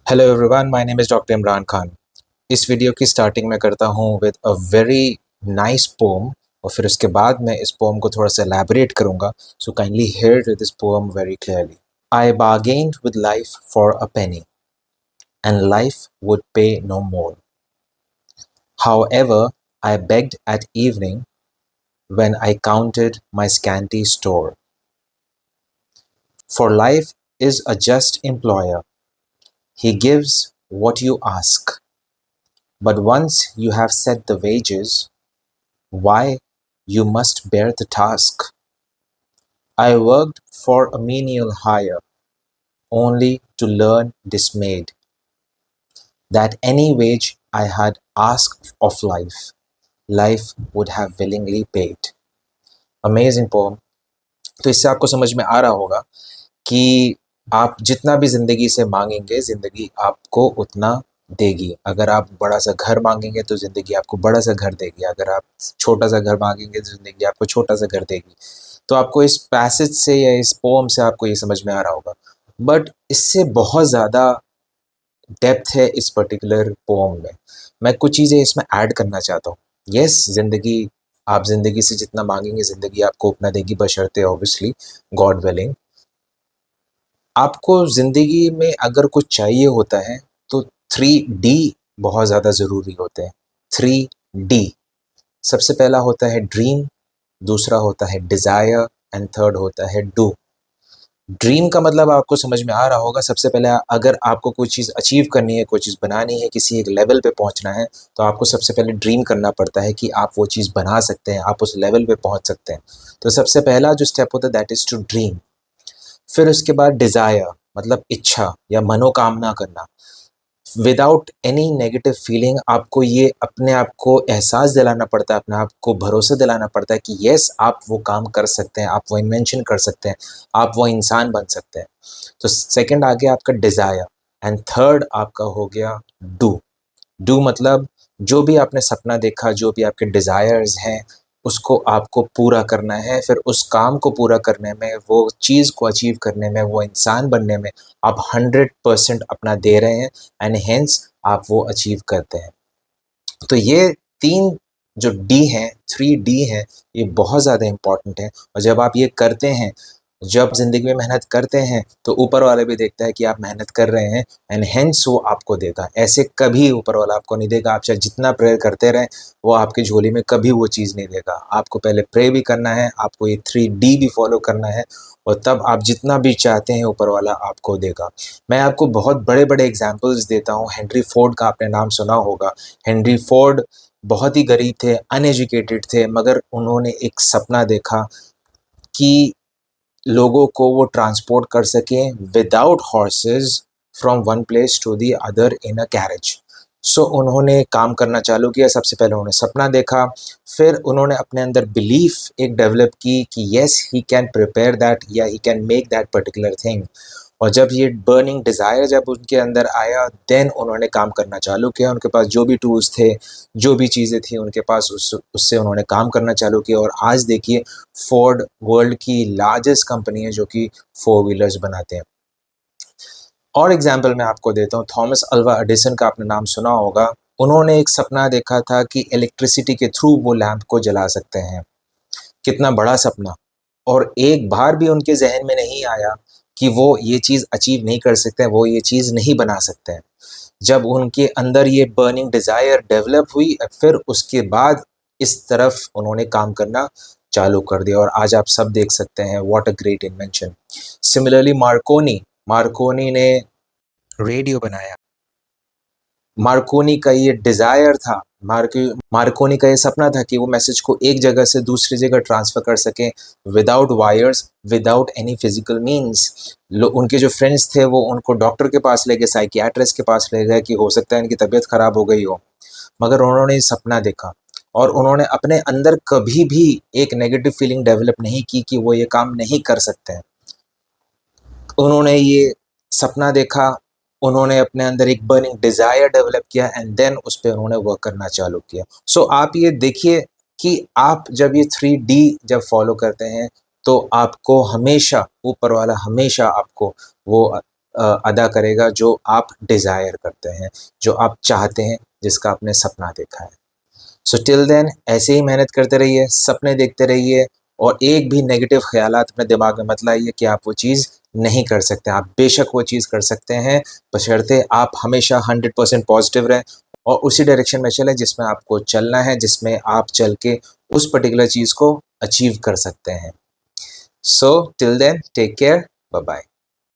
Hello everyone, my name is doctor Imran Khan. इस video की starting में करता हूँ with a very nice poem और फिर उसके बाद मैं इस पोम को थोड़ा सा एलैबोरेट करूँगा। So kindly hear this poem very clearly. I bargained with life for a penny and life would pay no more. However, I begged at evening when I counted my scanty store. For life is a just employer. He gives what you ask. But once you have set the wages, why, you must bear the task. I worked for a menial hire, only to learn dismayed that any wage I had asked of life, life would have willingly paid. Amazing poem. तो इससे आपको समझ में आ रहा होगा कि आप जितना भी ज़िंदगी से मांगेंगे, ज़िंदगी आपको उतना देगी। अगर आप बड़ा सा घर मांगेंगे तो ज़िंदगी आपको बड़ा सा घर देगी। अगर आप छोटा सा घर मांगेंगे तो ज़िंदगी आपको छोटा सा घर देगी। तो आपको इस पैसेज से या इस पोम से आपको ये समझ में आ रहा होगा, बट इससे बहुत ज़्यादा डेप्थ है इस पर्टिकुलर पोम में। मैं कुछ चीज़ें इसमें ऐड करना चाहता हूँ। यस, ज़िंदगी, आप ज़िंदगी से जितना मांगेंगे ज़िंदगी आपको उतना देगी, बशर्ते ऑब्वियसली गॉड विलिंग। आपको ज़िंदगी में अगर कुछ चाहिए होता है तो 3D बहुत ज़्यादा ज़रूरी होते हैं। 3D, सबसे पहला होता है ड्रीम, दूसरा होता है डिज़ायर एंड थर्ड होता है डू। ड्रीम का मतलब आपको समझ में आ रहा होगा। सबसे पहले अगर आपको कोई चीज़ अचीव करनी है, कोई चीज़ बनानी है, किसी एक लेवल पे पहुंचना है, तो आपको सबसे पहले ड्रीम करना पड़ता है कि आप वो चीज़ बना सकते हैं, आप उस लेवल पे पहुंच सकते हैं। तो सबसे पहला जो स्टेप होता है दैट इज़ टू ड्रीम। फिर उसके बाद डिज़ायर मतलब इच्छा या मनोकामना करना। विदाउट एनी नेगेटिव फीलिंग आपको ये अपने आप को एहसास दिलाना पड़ता है, अपने आप को भरोसा दिलाना पड़ता है कि येस, आप वो काम कर सकते हैं, आप वो इन्वेंशन कर सकते हैं, आप वो इंसान बन सकते हैं। तो सेकंड आ गया आपका डिज़ायर एंड थर्ड आपका हो गया डू। डू मतलब जो भी आपने सपना देखा, जो भी आपके डिज़ायर्स हैं, उसको आपको पूरा करना है। फिर उस काम को पूरा करने में, वो चीज़ को अचीव करने में, वो इंसान बनने में आप 100% अपना दे रहे हैं एंड हेंस आप वो अचीव करते हैं। तो ये 3 जो डी हैं, 3D हैं, ये बहुत ज़्यादा इम्पोर्टेंट है। और जब आप ये करते हैं, जब ज़िंदगी में मेहनत करते हैं, तो ऊपर वाला भी देखता है कि आप मेहनत कर रहे हैं एंड हेंस वो आपको देगा। ऐसे कभी ऊपर वाला आपको नहीं देगा, आप चाहे जितना प्रेयर करते रहें, वो आपकी झोली में कभी वो चीज़ नहीं देगा। आपको पहले प्रे भी करना है, आपको ये 3D भी फॉलो करना है और तब आप जितना भी चाहते हैं ऊपर वाला आपको देगा। मैं आपको बहुत बड़े-बड़े एग्ज़ाम्पल्स देता हूँ। हेनरी फोर्ड का आपने नाम सुना होगा। हेनरी फोर्ड बहुत ही गरीब थे, अनएजुकेटेड थे, मगर उन्होंने एक सपना देखा कि लोगों को वो ट्रांसपोर्ट कर सकें without horses from one place to the other in a carriage. So उन्होंने काम करना चालू किया। सबसे पहले उन्होंने सपना देखा, फिर उन्होंने अपने अंदर बिलीफ एक डेवलप की कि yes, he can prepare that या he can make that particular thing. और जब ये बर्निंग डिज़ायर जब उनके अंदर आया, देन उन्होंने काम करना चालू किया। उनके पास जो भी टूल्स थे, जो भी चीज़ें थी उनके पास, उससे उन्होंने काम करना चालू किया। और आज देखिए, फोर्ड वर्ल्ड की लार्जेस्ट कंपनी है जो कि फोर व्हीलर्स बनाते हैं। और एग्जाम्पल मैं आपको देता हूँ, थॉमस अल्वा एडिसन का आपने नाम सुना होगा। उन्होंने एक सपना देखा था कि इलेक्ट्रिसिटी के थ्रू वो लैंप को जला सकते हैं। कितना बड़ा सपना! और एक बार भी उनके ज़हन में नहीं आया कि वो ये चीज़ अचीव नहीं कर सकते हैं, वो ये चीज़ नहीं बना सकते हैं। जब उनके अंदर ये बर्निंग डिज़ायर डेवलप हुई, फिर उसके बाद इस तरफ उन्होंने काम करना चालू कर दिया और आज आप सब देख सकते हैं, what a great invention. Similarly Markovnikov, Markovnikov ने रेडियो बनाया। मार्कोनी का ये डिज़ायर था, मार्कोनी का ये सपना था कि वो मैसेज को एक जगह से दूसरी जगह ट्रांसफ़र कर सकें without wires, without any physical means. उनके जो फ्रेंड्स थे वो उनको डॉक्टर के पास ले गए, साइकियाट्रिस्ट के पास ले गए कि हो सकता है इनकी तबीयत ख़राब हो गई हो। मगर उन्होंने ये सपना देखा और उन्होंने अपने अंदर कभी भी एक नेगेटिव फीलिंग डेवलप नहीं की कि वो ये काम नहीं कर सकते हैं। उन्होंने ये सपना देखा, उन्होंने अपने अंदर एक बर्निंग डिज़ायर डेवलप किया एंड देन उस पे उन्होंने वर्क करना चालू किया। सो आप ये देखिए कि आप जब ये 3D जब फ़ॉलो करते हैं, तो आपको हमेशा ऊपर वाला हमेशा आपको वो अदा करेगा जो आप डिज़ायर करते हैं, जो आप चाहते हैं, जिसका आपने सपना देखा है। सो टिल देन ऐसे ही मेहनत करते रहिए, सपने देखते रहिए और एक भी नेगेटिव ख़यालात अपने दिमाग में मत लाइए कि आप वो चीज़ नहीं कर सकते। आप बेशक वो चीज़ कर सकते हैं, बशर्ते आप हमेशा 100% पॉज़िटिव रहें और उसी डायरेक्शन में चलें जिसमें आपको चलना है, जिसमें आप चल के उस पर्टिकुलर चीज़ को अचीव कर सकते हैं। So till then take care, bye bye.